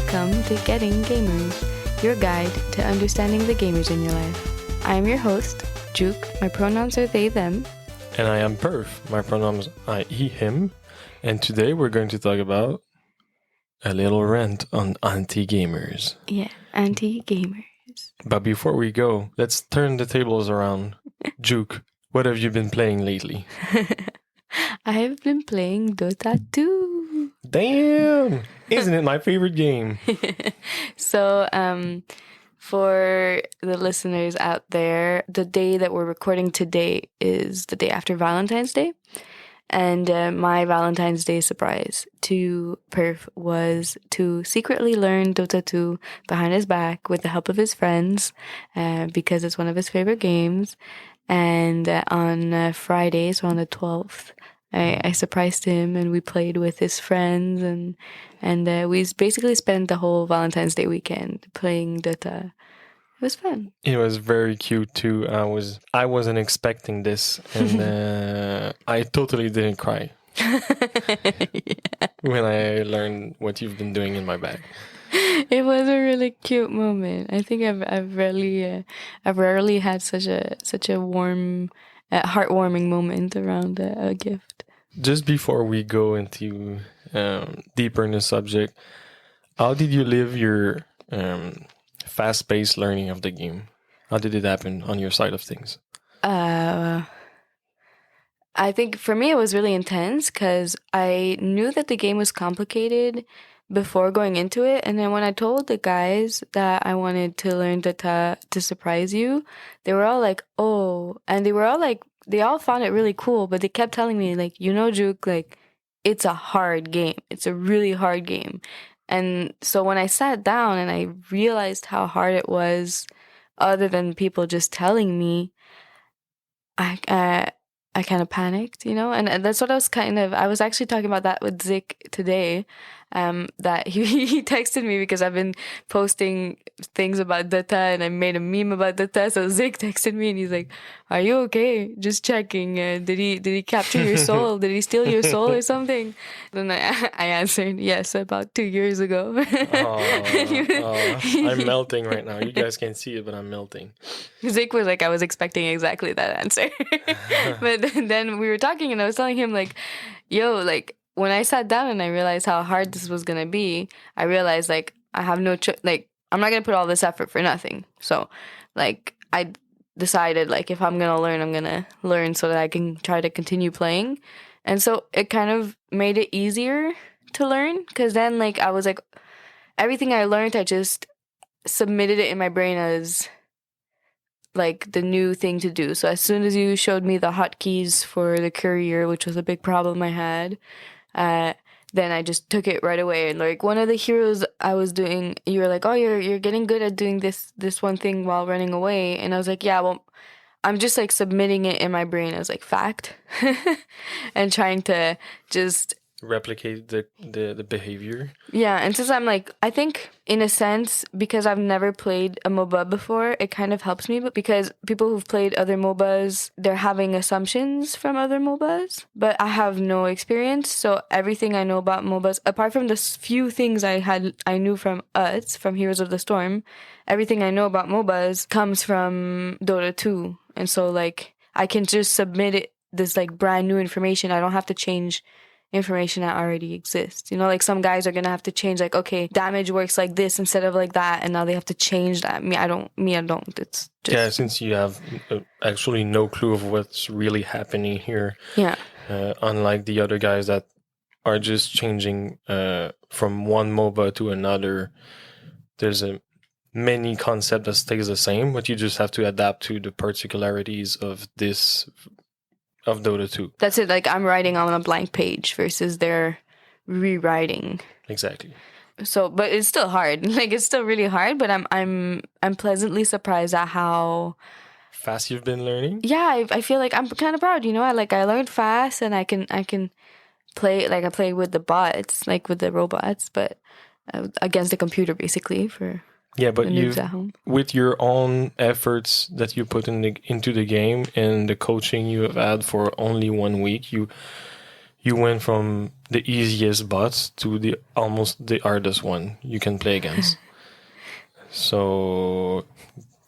Welcome to Getting Gamers, your guide to understanding the gamers in your life. I am your host, Juke. My pronouns are they, them. And I am Perf. My pronouns I, he, him. And today we're going to talk about a little rant on anti-gamers. Yeah, anti-gamers. But before we go, let's turn the tables around. Juke, what have you been playing lately? I have been playing Dota 2. Damn! Isn't it my favorite game? So, for the listeners out there, the day that we're recording today is the day after Valentine's Day. And my Valentine's Day surprise to Perf was to secretly learn Dota 2 behind his back with the help of his friends because it's one of his favorite games. And on Friday, so on the 12th, I surprised him and we played with his friends and we basically spent the whole Valentine's Day weekend playing Dota. It was fun. It was very cute too. I wasn't expecting this, and I totally didn't cry when I learned what you've been doing in my bag. It was a really cute moment. I think I've rarely had such a warm, heartwarming moment around a gift. Just before we go into deeper in the subject, how did you live your fast-paced learning of the game? How did it happen on your side of things? I think for me it was really intense because I knew that the game was complicated before going into it, and then when I told the guys that I wanted to learn Dota to surprise you, they were all like, "Oh," and they all found it really cool, but they kept telling me like, Juke, like it's a hard game. It's a really hard game. And so when I sat down and I realized how hard it was, other than people just telling me, I kind of panicked, and that's what I was actually talking about that with Zik today, that he texted me because I've been posting things about Dota and I made a meme about Dota. So Zik texted me and he's like, "Are you okay? Just checking. Did he capture your soul? Did he steal your soul or something?" Then I answered, "Yes, about 2 years ago." I'm melting right now. You guys can't see it, but I'm melting. Zik was like, I was expecting exactly that answer. But then we were talking and I was telling him like, yo, like when I sat down and I realized how hard this was going to be, I realized like I have no like I'm not going to put all this effort for nothing. So like I decided like if I'm going to learn, I'm going to learn so that I can try to continue playing. And so it kind of made it easier to learn because then like I was like everything I learned, I just submitted it in my brain as like the new thing to do. So as soon as you showed me the hotkeys for the courier, which was a big problem I had, then I just took it right away. And like one of the heroes I was doing, you were like, "Oh, you're getting good at doing this one thing while running away." And I was like, "Yeah, well, I'm just like submitting it in my brain as like fact," and trying to just replicate the behavior. Yeah, and since I'm like, I think in a sense, because I've never played a MOBA before, it kind of helps me, but because people who've played other MOBAs, they're having assumptions from other MOBAs, but I have no experience, so everything I know about MOBAs, apart from the few things I knew from from Heroes of the Storm, everything I know about MOBAs comes from Dota 2, and so like, I can just submit this like brand new information. I don't have to change information that already exists. Like some guys are gonna have to change like, okay, damage works like this instead of like that, and now they have to change that. I don't. It's just... Yeah, since you have actually no clue of what's really happening here. Yeah. Unlike the other guys that are just changing from one MOBA to another, there's a many concept that stays the same, but you just have to adapt to the particularities of Dota 2. That's it. Like I'm writing on a blank page versus they're rewriting. Exactly. So, but it's still hard. Like it's still really hard. But I'm pleasantly surprised at how fast you've been learning. Yeah, I feel like I'm kind of proud. I learned fast, and I can play. Like I play with the bots, like with the robots, but against the computer basically for. Yeah, but with your own efforts that you put into the game and the coaching you have had for only 1 week, you you went from the easiest bots to the almost the hardest one you can play against. So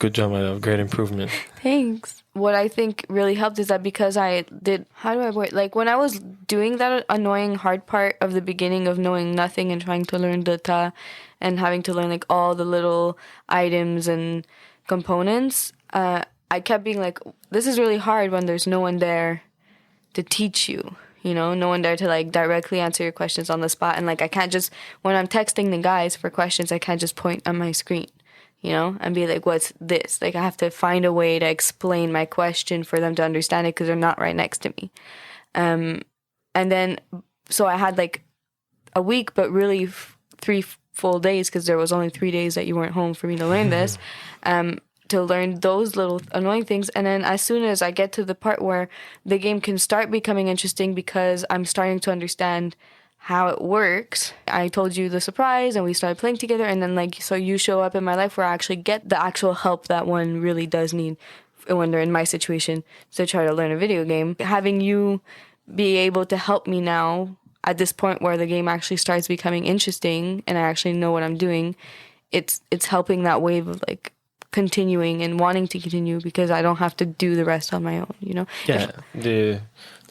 good job, my love. Great improvement. Thanks. What I think really helped is that because I did, how do I word? Like when I was doing that annoying hard part of the beginning of knowing nothing and trying to learn data and having to learn like all the little items and components, I kept being like, this is really hard when there's no one there to teach you. You know, no one there to like directly answer your questions on the spot. And like, I can't just, when I'm texting the guys for questions, I can't just point on my screen, you know, and be like, what's this? Like, I have to find a way to explain my question for them to understand it because they're not right next to me. And then, so I had like a week, but really 3 full days because there was only 3 days that you weren't home for me to learn this. To learn those little annoying things. And then as soon as I get to the part where the game can start becoming interesting because I'm starting to understand how it works, I told you the surprise and we started playing together. And then like, so you show up in my life where I actually get the actual help that one really does need when they're in my situation to try to learn a video game. Having you be able to help me now at this point where the game actually starts becoming interesting and I actually know what I'm doing, it's helping that wave of like, continuing and wanting to continue because I don't have to do the rest on my own, you know? Yeah, the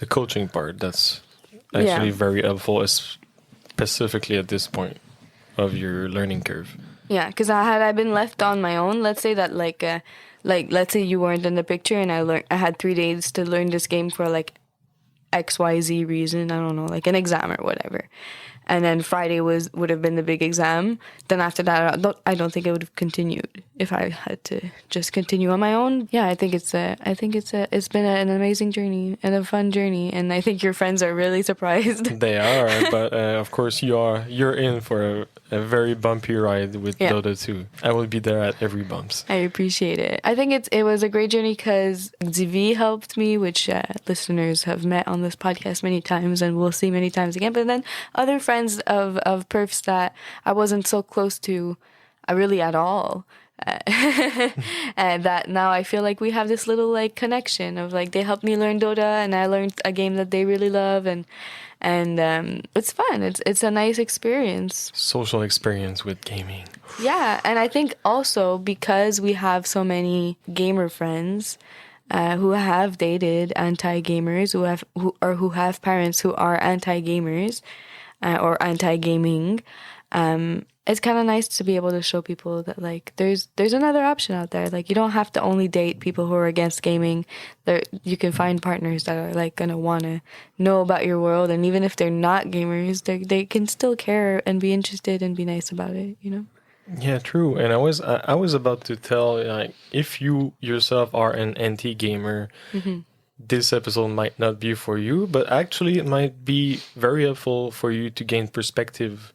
coaching part, that's actually very helpful, specifically at this point of your learning curve. Yeah, because had I been left on my own, let's say that like let's say you weren't in the picture and I had 3 days to learn this game for like XYZ reason, I don't know, like an exam or whatever. And then Friday would have been the big exam. Then after that, I don't think it would have continued if I had to just continue on my own. Yeah, it's been an amazing journey and a fun journey, and I think your friends are really surprised. They are, but of course you're in for a very bumpy ride with Dota 2. I will be there at every bumps. I appreciate it. I think it was a great journey because Zivi helped me, which listeners have met on this podcast many times and we'll see many times again. But then other friends of Perfs that I wasn't so close to really at all. And that now I feel like we have this little like connection of like they helped me learn Dota and I learned a game that they really love and it's fun. It's a nice experience. Social experience with gaming. Yeah, and I think also because we have so many gamer friends who have dated anti-gamers, who have parents who are anti-gamers or anti-gaming, it's kind of nice to be able to show people that like there's another option out there. Like you don't have to only date people who are against gaming. You can find partners that are like gonna want to know about your world, and even if they're not gamers, they can still care and be interested and be nice about it. You know. Yeah, true. And I was about to tell, like, if you yourself are an anti-gamer, this episode might not be for you, but actually it might be very helpful for you to gain perspective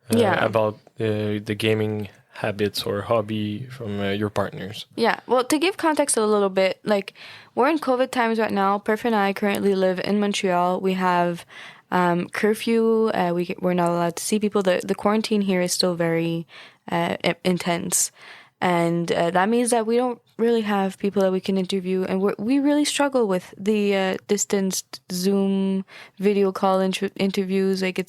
about the gaming habits or hobby from your partners. Yeah. Well, to give context a little bit, like we're in COVID times right now. Perf and I currently live in Montreal. We have curfew. We're not allowed to see people. The quarantine here is still very intense. And that means that we don't really have people that we can interview. And we really struggle with the distanced Zoom video call interviews. Like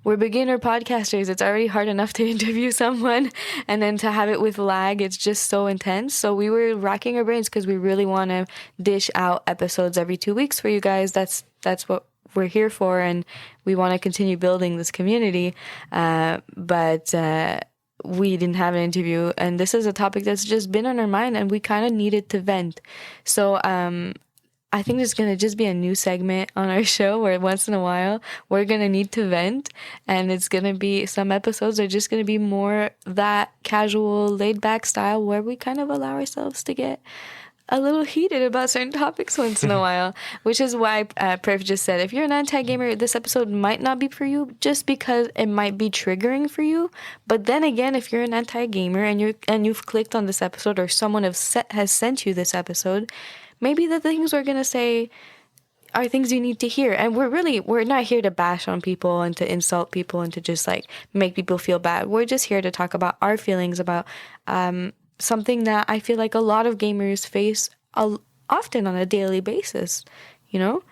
we're beginner podcasters. It's already hard enough to interview someone. And then to have it with lag, it's just so intense. So we were racking our brains because we really want to dish out episodes every 2 weeks for you guys. That's what we're here for. And we want to continue building this community. But we didn't have an interview, and this is a topic that's just been on our mind, and we kind of needed to vent. So I think there's going to just be a new segment on our show where once in a while we're going to need to vent, and it's going to be, some episodes are just going to be more that casual, laid-back style where we kind of allow ourselves to get a little heated about certain topics once in a while, which is why Perf just said, if you're an anti-gamer, this episode might not be for you, just because it might be triggering for you. But then again, if you're an anti-gamer and you've clicked on this episode, or someone has sent you this episode, maybe the things we're gonna say are things you need to hear. And we're not here to bash on people and to insult people and to just like make people feel bad. We're just here to talk about our feelings about something that I feel like a lot of gamers face often on a daily basis, you know?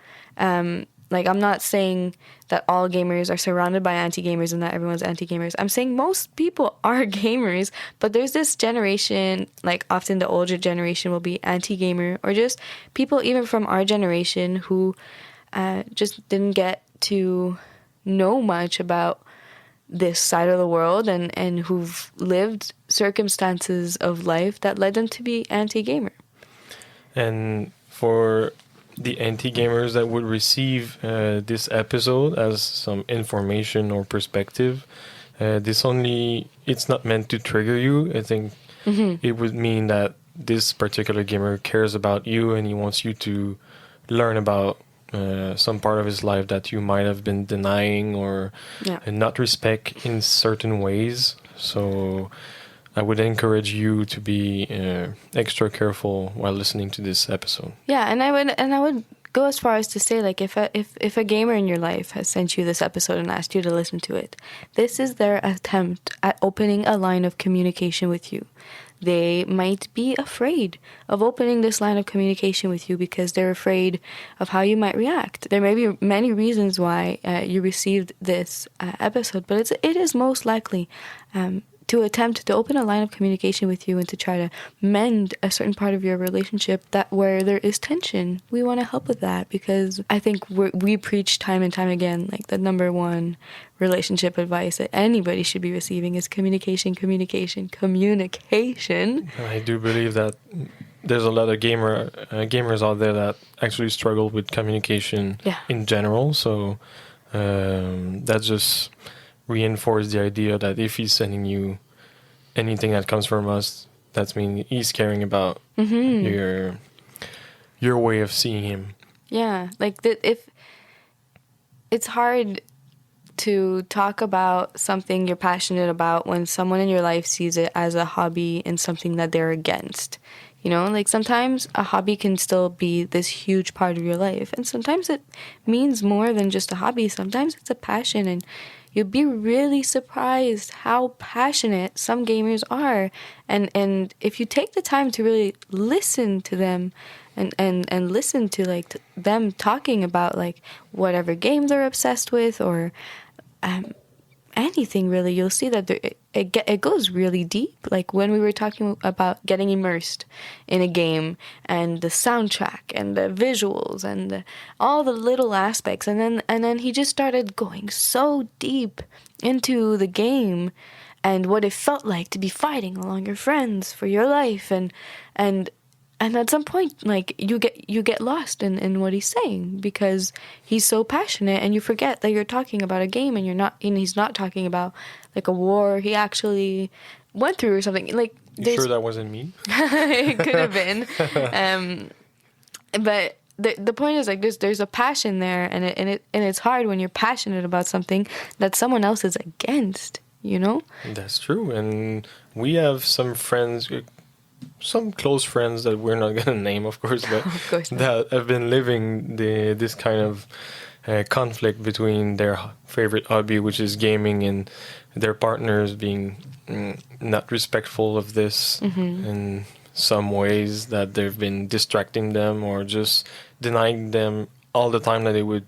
like, I'm not saying that all gamers are surrounded by anti-gamers and that everyone's anti-gamers. I'm saying most people are gamers, but there's this generation, like often the older generation will be anti-gamer, or just people even from our generation who just didn't get to know much about this side of the world, and who've lived circumstances of life that led them to be anti-gamer. And for the anti-gamers that would receive this episode as some information or perspective, it's not meant to trigger you. I think it would mean that this particular gamer cares about you and he wants you to learn about some part of his life that you might have been denying or not respect in certain ways. So I would encourage you to be extra careful while listening to this episode. Yeah, and I would go as far as to say, like, if a gamer in your life has sent you this episode and asked you to listen to it, this is their attempt at opening a line of communication with you. They might be afraid of opening this line of communication with you because they're afraid of how you might react. There may be many reasons why you received this episode, but it is most likely to attempt to open a line of communication with you and to try to mend a certain part of your relationship that where there is tension. We want to help with that because I think we preach time and time again, like, the number one relationship advice that anybody should be receiving is communication. I do believe that there's a lot of gamers out there that actually struggle with communication in general. So that just reinforced the idea that if he's sending you anything that comes from us, that means he's caring about your way of seeing him. Yeah, like if it's hard to talk about something you're passionate about when someone in your life sees it as a hobby and something that they're against. You know, like, sometimes a hobby can still be this huge part of your life, and sometimes it means more than just a hobby. Sometimes it's a passion, and you'd be really surprised how passionate some gamers are. And if you take the time to really listen to them and listen to, like, them talking about, like, whatever game they're obsessed with or anything really, you'll see that it goes really deep. Like, when we were talking about getting immersed in a game and the soundtrack and the visuals and all the little aspects, and then he just started going so deep into the game and what it felt like to be fighting along your friends for your life, and at some point, like, you get lost in what he's saying because he's so passionate, and you forget that you're talking about a game and he's not talking about, like, a war he actually went through or something. Like, you sure that wasn't me? It could have been, but the point is, like, there's a passion there, and it's hard when you're passionate about something that someone else is against. You know? That's true, and we have some friends. Some close friends that we're not going to name, of course, but that have been living this kind of conflict between their favorite hobby, which is gaming, and their partners being not respectful of this in some ways, that they've been distracting them or just denying them all the time that they would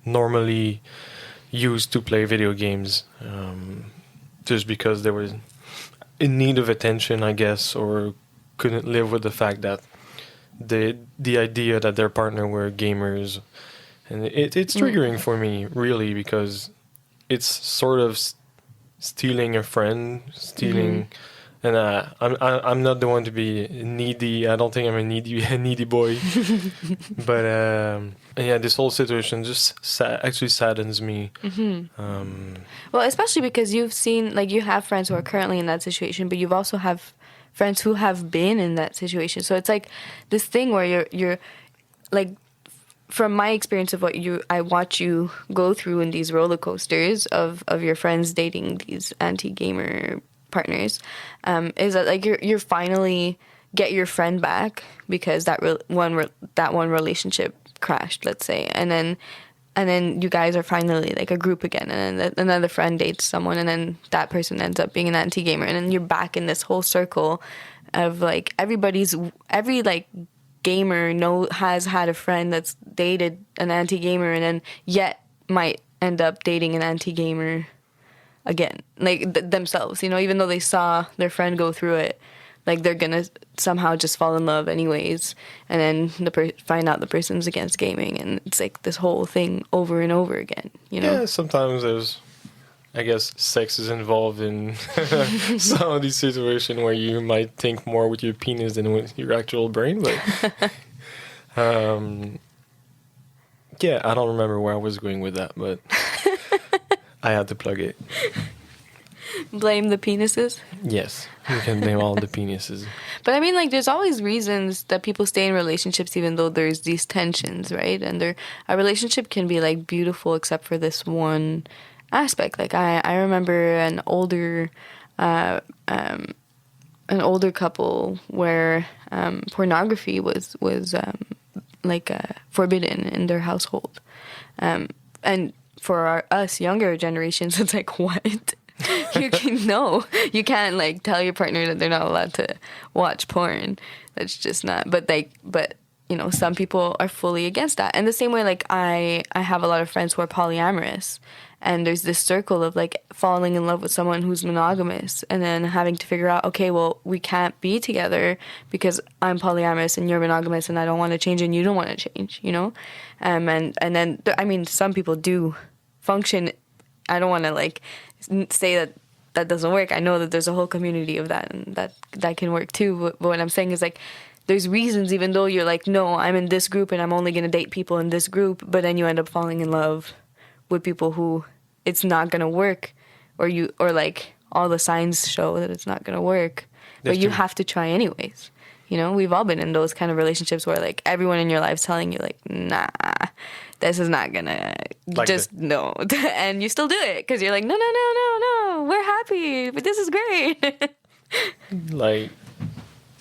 normally use to play video games, just because they were in need of attention, I guess, or couldn't live with the fact that the idea that their partner were gamers. And it's triggering for me, really, because it's sort of stealing a friend, and I'm not the one to be needy. I don't think I'm a needy boy. But yeah, this whole situation just actually saddens me. Well, especially because you've seen, like, you have friends who are currently in that situation, but you've also have friends who have been in that situation. So it's like this thing where you're like, from my experience of what I watch you go through in these roller coasters of your friends dating these anti-gamer partners, is that, like, you're finally get your friend back because that one relationship crashed, let's say, and then you guys are finally, like, a group again, and then another friend dates someone, and then that person ends up being an anti-gamer, and then you're back in this whole circle of, like, every, like, gamer has had a friend that's dated an anti-gamer and then yet might end up dating an anti-gamer again, like themselves, even though they saw their friend go through it, like they're gonna somehow just fall in love anyways, and then find out the person's against gaming, and it's like this whole thing over and over again, Yeah, sometimes there's, I guess, sex is involved in some of these situations where you might think more with your penis than with your actual brain, but yeah, I don't remember where I was going with that, but I had to plug it. Blame the penises? Yes, you can blame all the penises. But I mean, like, there's always reasons that people stay in relationships even though there's these tensions, right? And a relationship can be, like, beautiful except for this one aspect. Like, I remember an older couple where pornography was forbidden in their household. And for us younger generations, it's like, what? You can't like tell your partner that they're not allowed to watch porn. That's just not. But some people are fully against that. And the same way, like I have a lot of friends who are polyamorous, and there's this circle of like falling in love with someone who's monogamous, and then having to figure out, okay, well, we can't be together because I'm polyamorous and you're monogamous, and I don't want to change and you don't want to change, and then I mean, some people do function. I don't want to like say that doesn't work. I know that there's a whole community of that, and that can work too. But what I'm saying is, like, there's reasons, even though you're like, no, I'm in this group and I'm only going to date people in this group, but then you end up falling in love with people who it's not going to work, or like all the signs show that it's not going to work, but you have to try anyways. We've all been in those kind of relationships where like everyone in your life's telling you like, nah, this is not gonna, like no. And you still do it because you're like, no, we're happy, but this is great. Like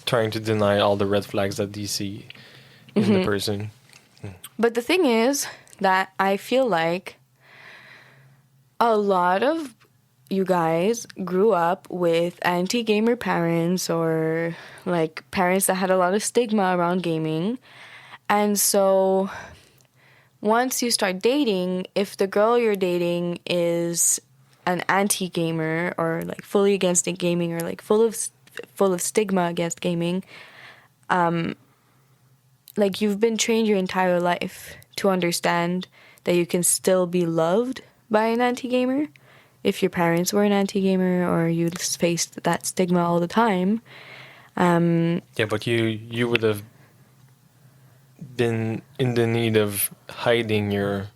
trying to deny all the red flags that they see in the person. But the thing is that I feel like a lot of you guys grew up with anti-gamer parents, or like parents that had a lot of stigma around gaming. And so once you start dating, if the girl you're dating is an anti-gamer or like fully against gaming, or like full of stigma against gaming, like you've been trained your entire life to understand that you can still be loved by an anti-gamer. If your parents were an anti-gamer or you faced that stigma all the time. Yeah, but you would have been in the need of hiding your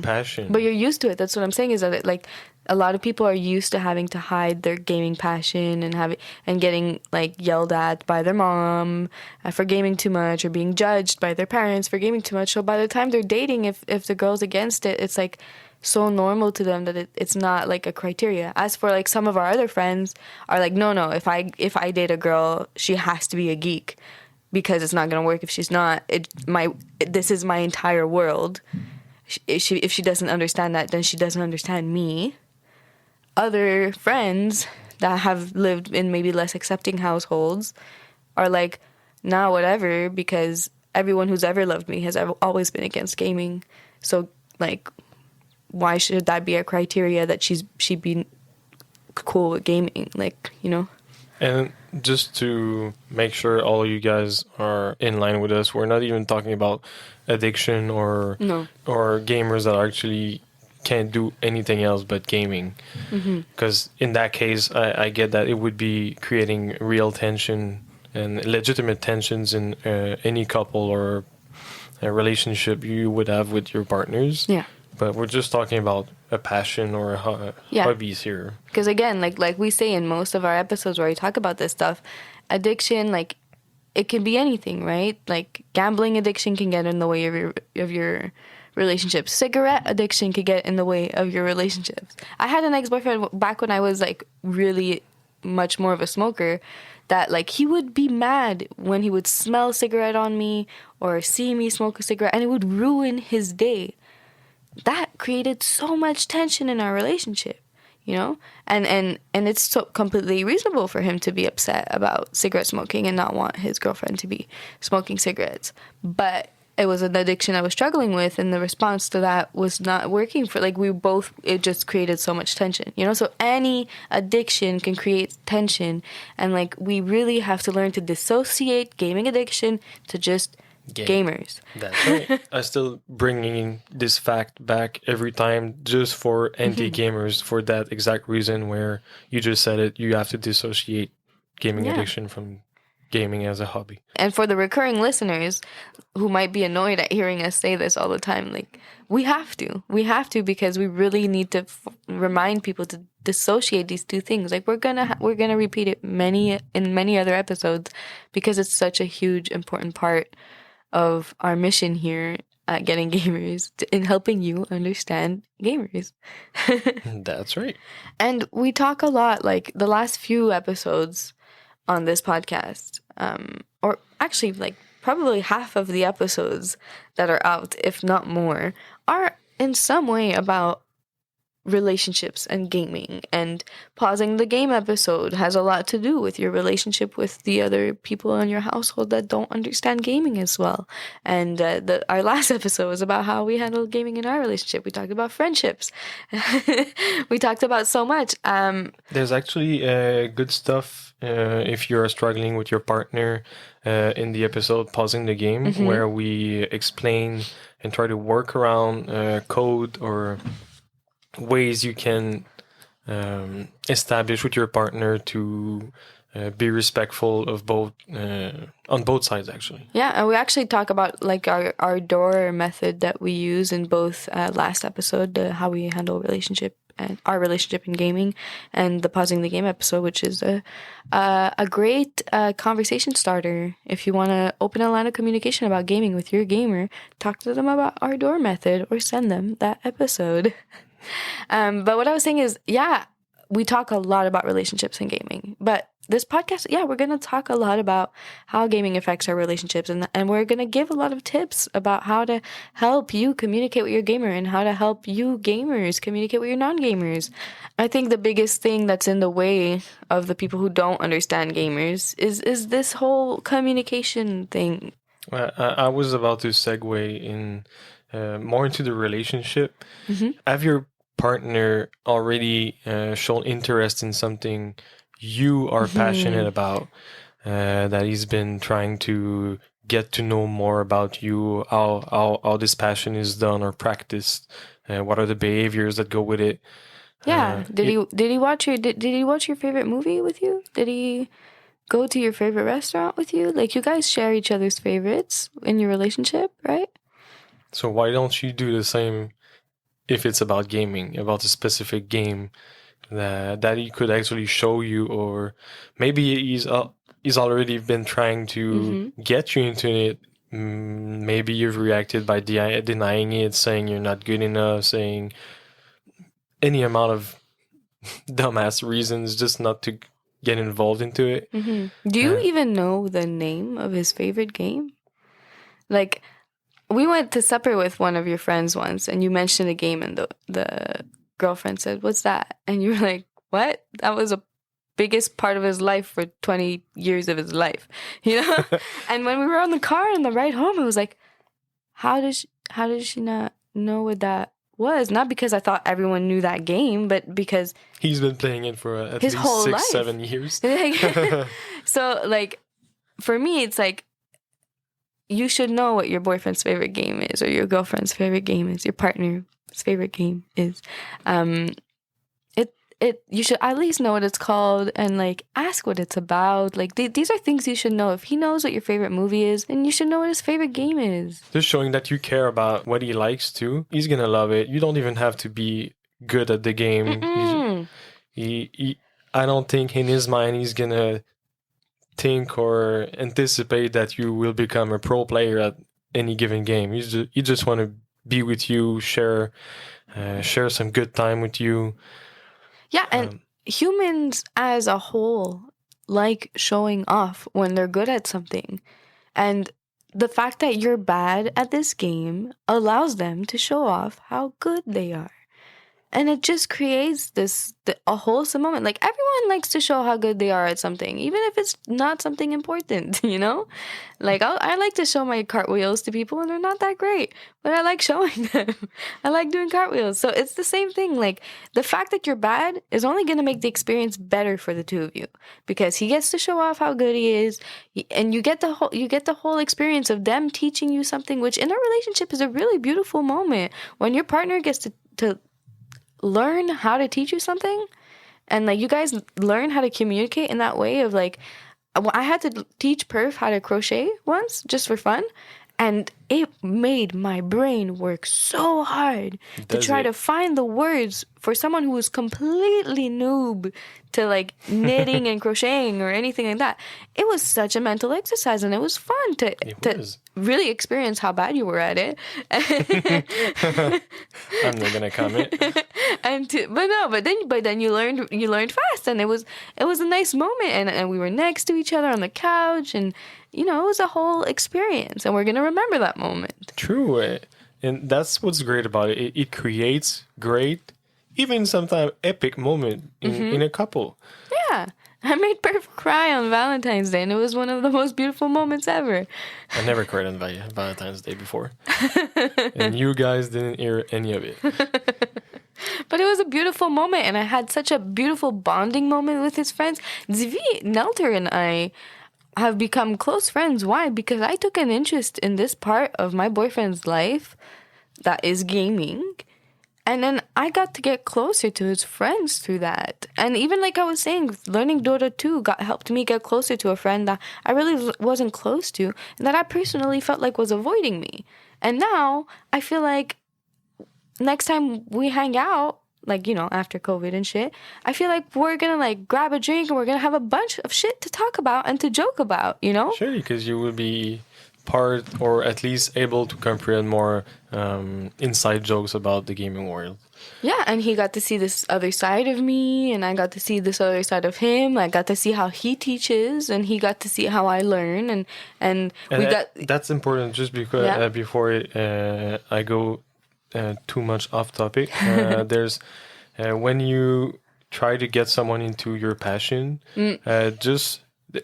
passion. But you're used to it. That's what I'm saying, is that like a lot of people are used to having to hide their gaming passion and getting like yelled at by their mom for gaming too much, or being judged by their parents for gaming too much. So by the time they're dating, if the girl's against it, it's like so normal to them that it's not like a criteria. As for like some of our other friends are like, no, if I date a girl, she has to be a geek because it's not gonna work if she's not. This is my entire world. If she doesn't understand that, then she doesn't understand me. Other friends that have lived in maybe less accepting households are like, nah, whatever, because everyone who's ever loved me has always been against gaming. So like, why should that be a criteria that she'd be cool with gaming? Like, And just to make sure all of you guys are in line with us, we're not even talking about addiction or gamers that actually can't do anything else but gaming. Because in that case, I get that it would be creating real tension and legitimate tensions in any couple or a relationship you would have with your partners. Yeah. But we're just talking about a passion or hobbies here. Because again, like we say in most of our episodes where we talk about this stuff, addiction, like it can be anything, right? Like gambling addiction can get in the way of your relationships. Cigarette addiction could get in the way of your relationships. I had an ex-boyfriend back when I was like really much more of a smoker, that like he would be mad when he would smell a cigarette on me or see me smoke a cigarette, and it would ruin his day. That created so much tension in our relationship, you know? And it's so completely reasonable for him to be upset about cigarette smoking and not want his girlfriend to be smoking cigarettes. But it was an addiction I was struggling with, and the response to that was not working for, like, it just created so much tension, you know? So any addiction can create tension, and, like, we really have to learn to dissociate gaming addiction to just gamers. That's right. I still bringing this fact back every time just for anti-gamers for that exact reason where you just said it. You have to dissociate gaming addiction from gaming as a hobby. And for the recurring listeners who might be annoyed at hearing us say this all the time, like, we have to because we really need to remind people to dissociate these two things. Like, we're gonna repeat it in many other episodes because it's such a huge important part of our mission here at Getting Gamers in helping you understand gamers. That's right. And we talk a lot, like the last few episodes on this podcast, or actually, like, probably half of the episodes that are out, if not more, are in some way about relationships and gaming. And pausing the game episode has a lot to do with your relationship with the other people in your household that don't understand gaming as well. And our last episode was about how we handle gaming in our relationship. We talked about friendships. We talked about so much. There's actually good stuff if you're struggling with your partner in the episode Pausing the Game, where we explain and try to work around code or ways you can establish with your partner to be respectful of both on both sides, actually. Yeah, and we actually talk about, like, our door method that we use in both last episode, how we handle relationship and our relationship in gaming, and the Pausing the Game episode, which is a great conversation starter. If you want to open a line of communication about gaming with your gamer, talk to them about our door method or send them that episode. But what I was saying is, yeah, we talk a lot about relationships and gaming, but this podcast, yeah, we're going to talk a lot about how gaming affects our relationships, and we're going to give a lot of tips about how to help you communicate with your gamer and how to help you gamers communicate with your non-gamers. I think the biggest thing that's in the way of the people who don't understand gamers is this whole communication thing. I was about to segue in more into the relationship. Have your partner already shown interest in something you are passionate about, that he's been trying to get to know more about you, how this passion is done or practiced, what are the behaviors that go with it? Yeah. Did he watch your favorite movie with you? Did he go to your favorite restaurant with you? Like, you guys share each other's favorites in your relationship, right? So why don't you do the same if it's about gaming, about a specific game that he could actually show you, or maybe he's already been trying to get you into it. Maybe you've reacted by denying it, saying you're not good enough, saying any amount of dumbass reasons just not to get involved into it. Do you even know the name of his favorite game? Like, we went to supper with one of your friends once, and you mentioned a game, and the girlfriend said, "What's that?" And you were like, "What?" That was a biggest part of his life for 20 years of his life, you know? And when we were on the car on the ride home, I was like, how does she not know what that was? Not because I thought everyone knew that game, but because he's been playing it for at his least whole 6-7 years. So, like, for me, it's like, you should know what your boyfriend's favorite game is, or your girlfriend's favorite game is, your partner's favorite game is. You should at least know what it's called and, like, ask what it's about. Like, these are things you should know. If he knows what your favorite movie is, then you should know what his favorite game is. Just showing that you care about what he likes too. He's gonna love it. You don't even have to be good at the game. I don't think in his mind he's gonna think or anticipate that you will become a pro player at any given game. You just want to be with you, share some good time with you. Yeah, and humans as a whole like showing off when they're good at something. And the fact that you're bad at this game allows them to show off how good they are. And it just creates a wholesome moment. Like, everyone likes to show how good they are at something, even if it's not something important, you know? Like, I like to show my cartwheels to people, and they're not that great, but I like showing them. I like doing cartwheels. So it's the same thing. Like, the fact that you're bad is only going to make the experience better for the two of you, because he gets to show off how good he is, and you get the whole experience of them teaching you something, which in a relationship is a really beautiful moment when your partner gets to learn how to teach you something, and like you guys learn how to communicate in that way of like, I had to teach Perf how to crochet once just for fun, and it made my brain work so hard to try to find the words for someone who was completely noob to like knitting and crocheting or anything like that. It was such a mental exercise, and it was fun to really experience how bad you were at it. I'm not gonna comment. But then you learned fast, and it was a nice moment, and we were next to each other on the couch, and you know, it was a whole experience, and we're gonna remember that moment. True, and that's what's great about it. It creates great, even sometimes epic moment in a couple. Yeah. I made Perf cry on Valentine's Day, and it was one of the most beautiful moments ever. I never cried on Valentine's Day before. And you guys didn't hear any of it. But it was a beautiful moment, and I had such a beautiful bonding moment with his friends. Zvi, Nelter, and I have become close friends. Why? Because I took an interest in this part of my boyfriend's life that is gaming. And then I got to get closer to his friends through that. And even like I was saying, learning Dota 2 helped me get closer to a friend that I really wasn't close to, and that I personally felt like was avoiding me. And now I feel like next time we hang out, like, you know, after COVID and shit, I feel like we're going to like grab a drink and we're going to have a bunch of shit to talk about and to joke about, you know? Sure, because you will be part, or at least able to comprehend more inside jokes about the gaming world. Yeah, and he got to see this other side of me, and I got to see this other side of him. I got to see how he teaches, and he got to see how I learn, and that's important. Just because before I go too much off topic, there's when you try to get someone into your passion, just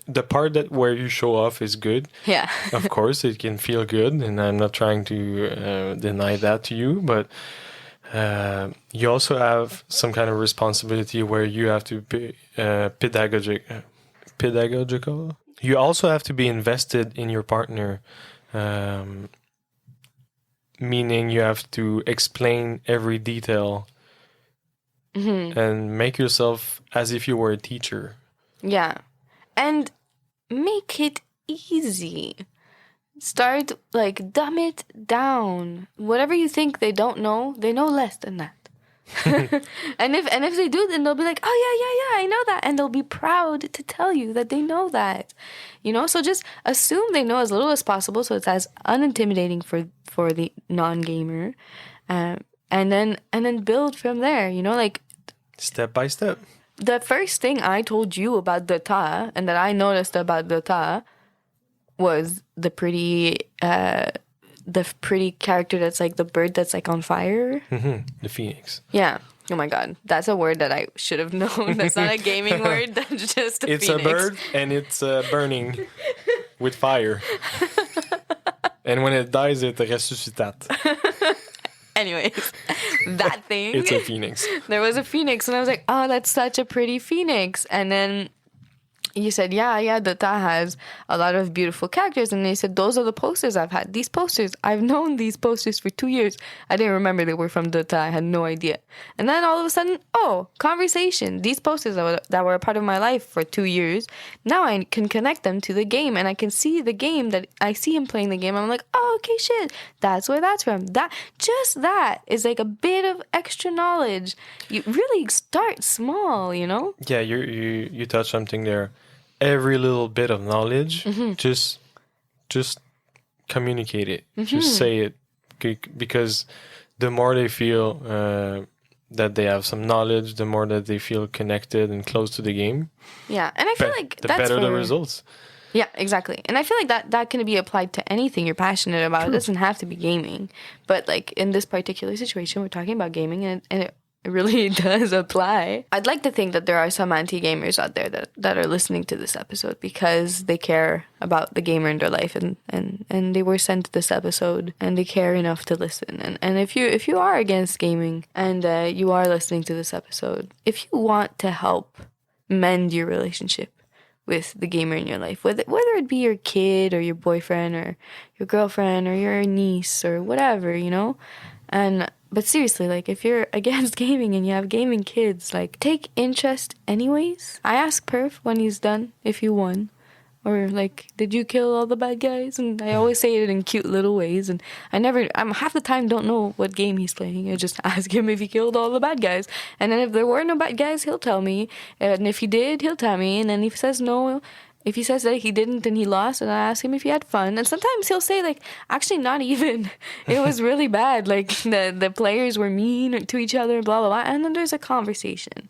the part that where you show off is good. Yeah. Of course, it can feel good, and I'm not trying to deny that to you, but you also have some kind of responsibility where you have to be pedagogical. You also have to be invested in your partner, meaning you have to explain every detail and make yourself as if you were a teacher. Yeah. And make it easy. Start, like, dumb it down. Whatever you think they don't know, they know less than that. and if they do, then they'll be like, oh, yeah, I know that. And they'll be proud to tell you that they know that. You know? So just assume they know as little as possible, so it's as unintimidating for the non-gamer. And then build from there, you know? Like, step by step. The first thing I told you about Dota, and that I noticed about Dota, was the pretty character that's like the bird that's like on fire. The phoenix. Yeah. Oh my god, that's a word that I should have known. That's not a gaming word. That's just a it's phoenix. A bird, and it's burning with fire. And when it dies, it resuscitate. Anyways, that thing. It's a phoenix. There was a phoenix, and I was like, oh, that's such a pretty phoenix. And then you said, yeah, Dota has a lot of beautiful characters. And they said, those are the posters I've had. These posters, I've known these posters for 2 years. I didn't remember they were from Dota. I had no idea. And then all of a sudden, conversation. These posters that were a part of my life for 2 years. Now I can connect them to the game, and I can see the game that I see him playing the game. I'm like, oh, okay, shit. That's where that's from. That is like a bit of extra knowledge. You really start small, you know? Yeah, you touched something there. Every little bit of knowledge, just communicate it. Just say it, because the more they feel that they have some knowledge, the more that they feel connected and close to the game. Yeah, and I feel like the better the results. Yeah, exactly. And I feel like that can be applied to anything you're passionate about. True. It doesn't have to be gaming. But like in this particular situation, we're talking about gaming, and It really does apply. I'd like to think that there are some anti-gamers out there that are listening to this episode because they care about the gamer in their life and they were sent this episode and they care enough to listen. And if you are against gaming and you are listening to this episode, if you want to help mend your relationship with the gamer in your life, whether it be your kid or your boyfriend or your girlfriend or your niece or whatever, but seriously, like, if you're against gaming and you have gaming kids, like, take interest anyways. I ask Perf when he's done if you won. Or, like, did you kill all the bad guys? And I always say it in cute little ways. And I'm half the time don't know what game he's playing. I just ask him if he killed all the bad guys. And then if there were no bad guys, he'll tell me. And if he did, he'll tell me. And then if he says no, if he says that he didn't and he lost, and I ask him if he had fun. And sometimes he'll say, like, actually not even. It was really bad. Like, the players were mean to each other, blah, blah, blah. And then there's a conversation.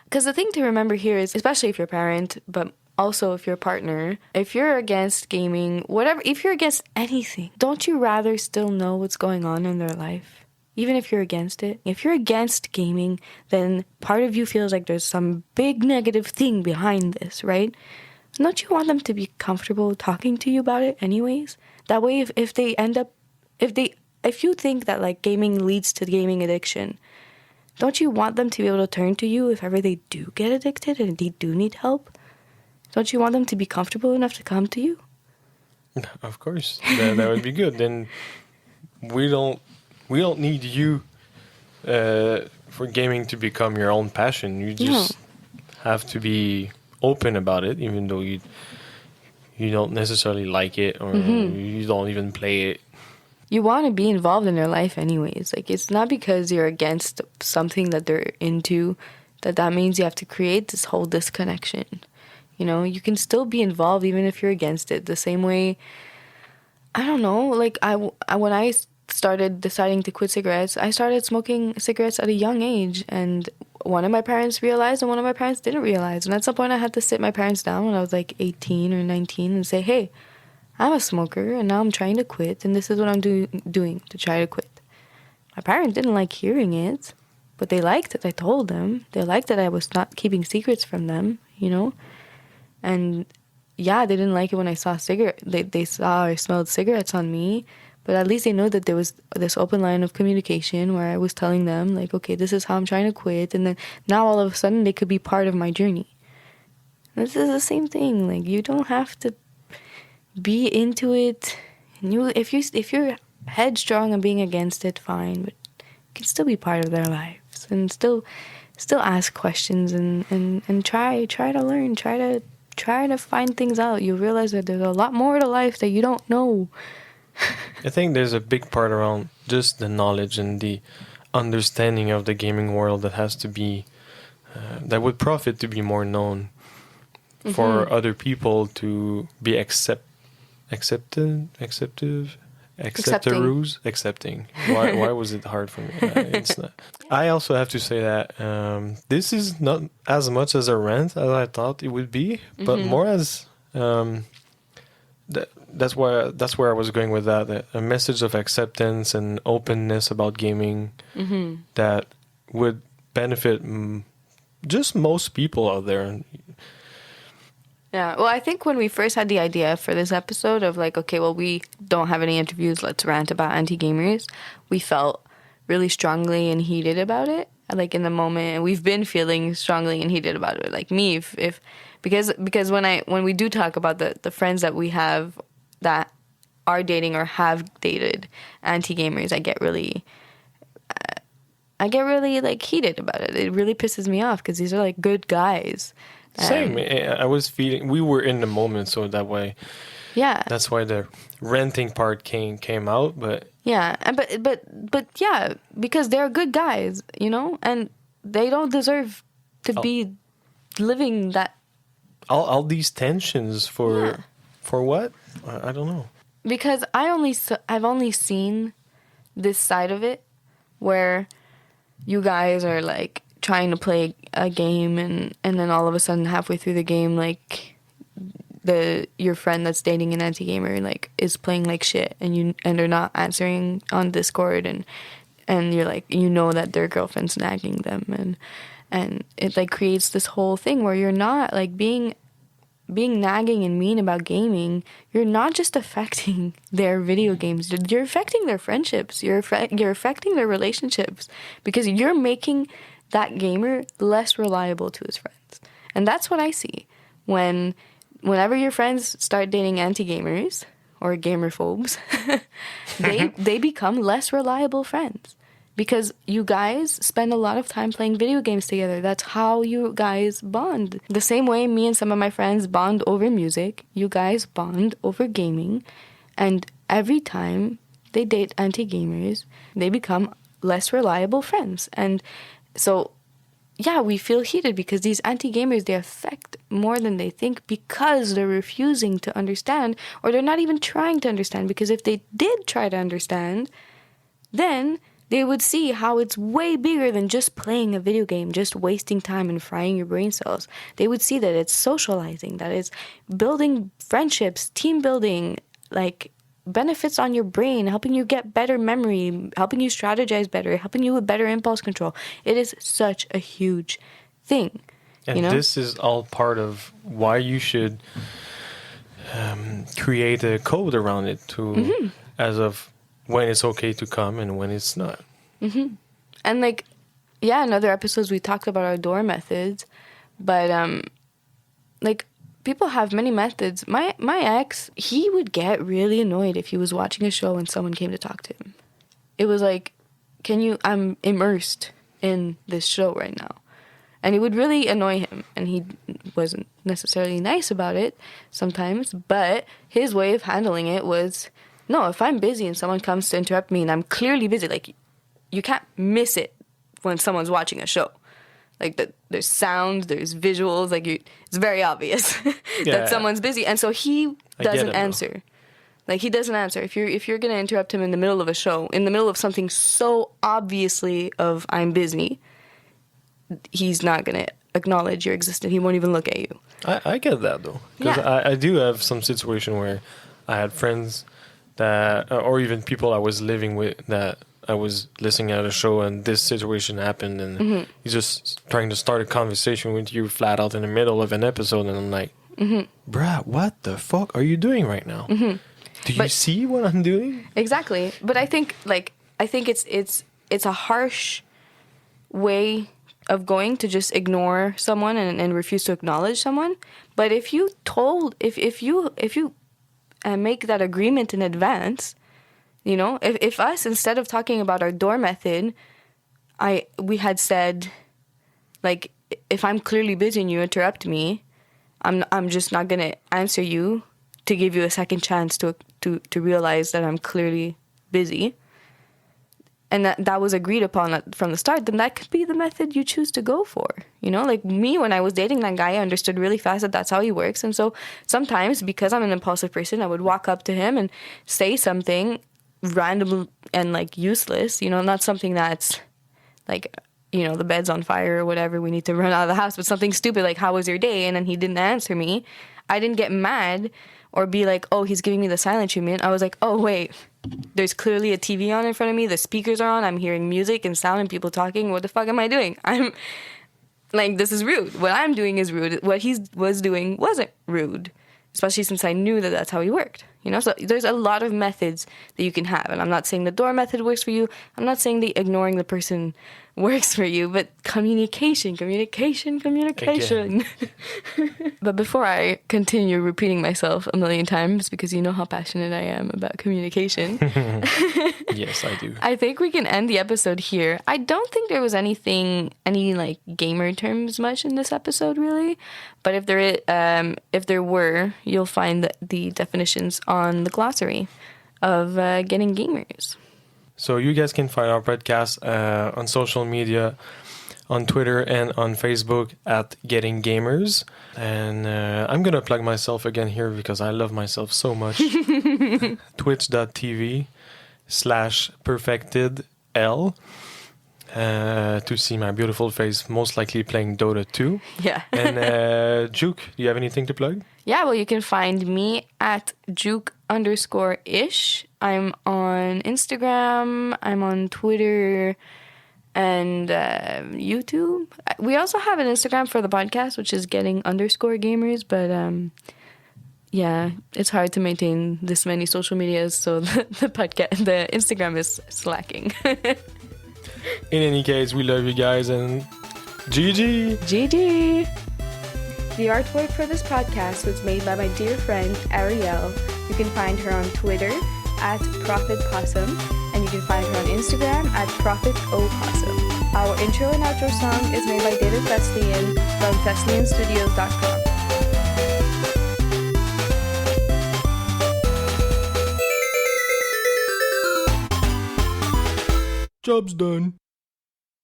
Because the thing to remember here is, especially if you're a parent, but also if you're a partner, if you're against gaming, whatever, if you're against anything, don't you rather still know what's going on in their life? Even if you're against it. If you're against gaming, then part of you feels like there's some big negative thing behind this, right? Don't you want them to be comfortable talking to you about it anyways? That way, if you think that, like, gaming leads to gaming addiction, don't you want them to be able to turn to you if ever they do get addicted and they do need help? Don't you want them to be comfortable enough to come to you? Of course, that would be good. Then we don't need you for gaming to become your own passion. You just have to be open about it, even though you don't necessarily like it or you don't even play it. You want to be involved in their life anyways. Like, it's not because you're against something that they're into that means you have to create this whole disconnection. You can still be involved even if you're against it. The same way, I don't know, like, when I started deciding to quit cigarettes, I started smoking cigarettes at a young age, and one of my parents realized and one of my parents didn't realize. And at some point I had to sit my parents down when I was like 18 or 19 and say, hey, I'm a smoker and now I'm trying to quit, and this is what I'm doing to try to quit. My parents didn't like hearing it, but they liked that I told them. They liked that I was not keeping secrets from them, And yeah, they didn't like it when I saw they saw or smelled cigarettes on me, but at least they know that there was this open line of communication where I was telling them, like, okay, this is how I'm trying to quit, and then now all of a sudden they could be part of my journey. This is the same thing. Like, you don't have to be into it. And if you're headstrong and being against it, fine, but you can still be part of their lives and still ask questions and try to learn, try to find things out. You realize that there's a lot more to life that you don't know. I think there's a big part around just the knowledge and the understanding of the gaming world that has to be, that would profit to be more known for other people to be accepting. Why was it hard for me? It's not. I also have to say that this is not as much as a rant as I thought it would be, but more as that's where I was going with that. A message of acceptance and openness about gaming that would benefit just most people out there. Yeah, well, I think when we first had the idea for this episode of, like, okay, well, we don't have any interviews, let's rant about anti-gamers, we felt really strongly and heated about it. Like, in the moment, we've been feeling strongly and heated about it. Like, me, because when we do talk about the friends that we have that are dating or have dated anti-gamers, I get really like heated about it. It really pisses me off because these are, like, good guys. Same. I was feeling we were in the moment, so that way. Yeah. That's why the renting part came out, but yeah, but yeah, because they're good guys, and they don't deserve to be living that. All these tensions for what? I don't know. Because I've only seen this side of it, where you guys are, like, trying to play a game and then all of a sudden halfway through the game, like, your friend that's dating an anti-gamer, like, is playing like shit and they're not answering on Discord and and you're like, you know that their girlfriend's nagging them, and it like creates this whole thing where you're not like being nagging and mean about gaming. You're not just affecting their video games, you're affecting their friendships, you're affecting their relationships, because you're making that gamer less reliable to his friends. And that's what I see whenever your friends start dating anti-gamers or gamerphobes. they become less reliable friends, because you guys spend a lot of time playing video games together. That's how you guys bond. The same way me and some of my friends bond over music, you guys bond over gaming. And every time they date anti-gamers, they become less reliable friends. And so, yeah, we feel heated because these anti-gamers, they affect more than they think, because they're refusing to understand, or they're not even trying to understand. Because if they did try to understand, then they would see how it's way bigger than just playing a video game, just wasting time and frying your brain cells. They would see that it's socializing, that it's building friendships, team building, like benefits on your brain, helping you get better memory, helping you strategize better, helping you with better impulse control. It is such a huge thing. And this is all part of why you should create a code around it to, as of when it's okay to come and when it's not. Mm-hmm. And like, yeah, in other episodes we talked about our door methods, but like people have many methods. My ex, he would get really annoyed if he was watching a show and someone came to talk to him. It was like, I'm immersed in this show right now. And it would really annoy him, and he wasn't necessarily nice about it sometimes, but his way of handling it was, no, if I'm busy and someone comes to interrupt me and I'm clearly busy, like, you can't miss it when someone's watching a show. Like, there's sound, there's visuals, like, it's very obvious that someone's busy. And so he doesn't answer. Like, he doesn't answer. If you're going to interrupt him in the middle of a show, in the middle of something so obviously of I'm busy, he's not going to acknowledge your existence. He won't even look at you. I get that, though. Because I do have some situation where I had friends that, or even people I was living with, that I was listening at a show and this situation happened, and he's just trying to start a conversation with you flat out in the middle of an episode, and I'm like, bruh, what the fuck are you doing right now? Do you see what I'm doing? Exactly. But I think it's a harsh way of going to just ignore someone and refuse to acknowledge someone. But if you make that agreement in advance, you know, if us, instead of talking about our door method, we had said, like, if I'm clearly busy and you interrupt me, I'm just not gonna answer you to give you a second chance to realize that I'm clearly busy, and that was agreed upon from the start, then that could be the method you choose to go for. You know, like me, when I was dating that guy, I understood really fast that that's how he works. And so sometimes, because I'm an impulsive person, I would walk up to him and say something random and like useless, you know, not something that's like, you know, the bed's on fire or whatever, we need to run out of the house, but something stupid like, how was your day? And then he didn't answer me. I didn't get mad or be like, oh, he's giving me the silent treatment. I was like, oh, wait, there's clearly a TV on in front of me. The speakers are on. I'm hearing music and sound and people talking. What the fuck am I doing? I'm like, this is rude. What I'm doing is rude. What he was doing wasn't rude, especially since I knew that that's how he worked. You know, so there's a lot of methods that you can have. And I'm not saying the door method works for you. I'm not saying the ignoring the person works for you, but communication. But before I continue repeating myself a million times, because you know how passionate I am about communication. Yes, I do. I think we can end the episode here. I don't think there was any like gamer terms much in this episode, really. But if there were, you'll find the definitions on the glossary of getting gamers. So you guys can find our podcast on social media, on Twitter and on Facebook at Getting Gamers. And I'm going to plug myself again here because I love myself so much. Twitch.tv/perfectedl to see my beautiful face, most likely playing Dota 2. Yeah. And Juke, do you have anything to plug? Yeah, well, you can find me at Juke _ish. I'm on Instagram. I'm on Twitter and YouTube. We also have an Instagram for the podcast, which is getting_gamers. But yeah, it's hard to maintain this many social medias, so the Instagram is slacking. In any case, we love you guys and GG! GG! The artwork for this podcast was made by my dear friend Arielle. You can find her on Twitter @ProfitPossum, and you can find her on Instagram @ProfitOpossum. Our intro and outro song is made by David Thesleyan from ThesleyanStudios.com. Job's done.